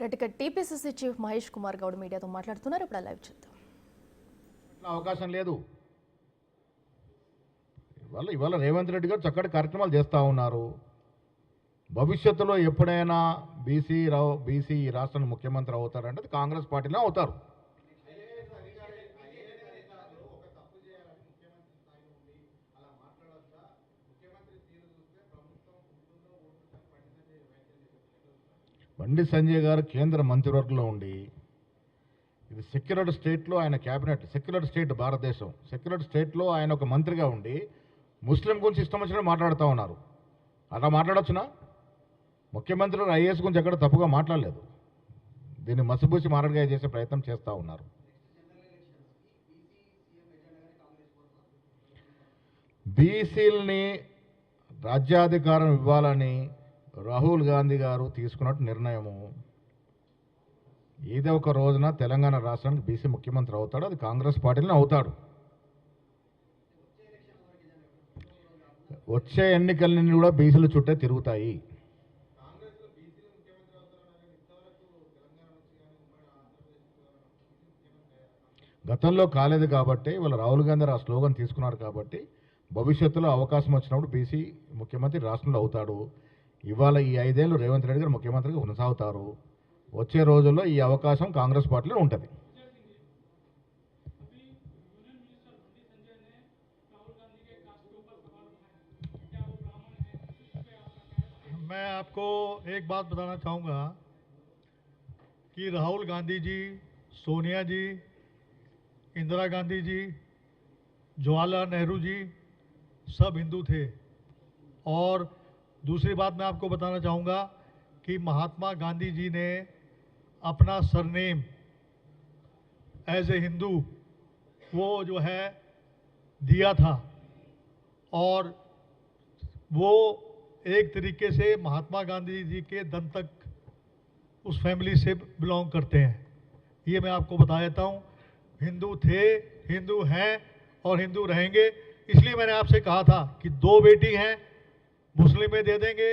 Reddika TPCC chief Mahesh Kumar Goud మీడియాతో మాట్లాడుతున్నారు. ఇప్పుడు లైవ్ చూద్దాం. అవకాశం లేదు. ఇవాళ రేవంత్ రెడ్డి గారు చక్కటి కార్యక్రమాలు చేస్తూ ఉన్నారు. భవిష్యత్తులో ఎప్పుడైనా బీసీ రాష్ట్రానికి ముఖ్యమంత్రి అవుతారంటే అది కాంగ్రెస్ పార్టీలో అవుతారు. బండి సంజయ్ గారు కేంద్ర మంత్రివర్గంలో ఉండి ఇది సెక్యులర్ స్టేట్లో ఆయన క్యాబినెట్, సెక్యులర్ స్టేట్ భారతదేశం, సెక్యులర్ స్టేట్లో ఆయన ఒక మంత్రిగా ఉండి ముస్లిం గురించి ఇష్టం వచ్చినట్టు మాట్లాడుతూ ఉన్నారు. అలా మాట్లాడొచ్చునా? ముఖ్యమంత్రి ఐఏఎస్ గురించి ఎక్కడ తప్పుగా మాట్లాడలేదు. దీన్ని మసిబూసి మారడిగా చేసే ప్రయత్నం చేస్తూ ఉన్నారు. బీసీలని రాజ్యాధికారం ఇవ్వాలని రాహుల్ గాంధీ గారు తీసుకున్నట్టు నిర్ణయము ఏదో ఒక రోజున తెలంగాణ రాష్ట్రానికి బీసీ ముఖ్యమంత్రి అవుతాడు. అది కాంగ్రెస్ పార్టీలోనే అవుతాడు. వచ్చే ఎన్నికలన్నీ కూడా బీసీల చుట్టే తిరుగుతాయి. గతంలో కాలేదు కాబట్టి ఇవాళ రాహుల్ గాంధీ ఆ స్లోగన్ తీసుకున్నారు కాబట్టి భవిష్యత్తులో అవకాశం వచ్చినప్పుడు బీసీ ముఖ్యమంత్రి రాష్ట్రంలో అవుతాడు. ఇవాళ ఈ 5 ఏళ్ళు రేవంత్ రెడ్డి గారు ముఖ్యమంత్రిగా కొనసాగుతారు. వచ్చే రోజుల్లో ఈ అవకాశం కాంగ్రెస్ పార్టీలో ఉంటుంది. मैं आपको एक बात बताना चाहूँगा कि राहुल गांधी जी, सोनिया जी, इंदिरा गांधी जी, जवाहरलाल नेहरू जी सब हिंदू थे। और दूसरी बात मैं आपको बताना चाहूँगा कि महात्मा गांधी जी ने अपना सरनेम एज ए हिंदू वो जो है दिया था और वो एक तरीके से महात्मा गांधी जी के दम तक उस फैमिली से बिलोंग करते हैं। ये मैं आपको बता देता हूँ। हिंदू थे, हिंदू हैं और हिंदू रहेंगे। इसलिए मैंने आपसे कहा था कि 2 बेटी हैं, मुस्लिम में दे देंगे,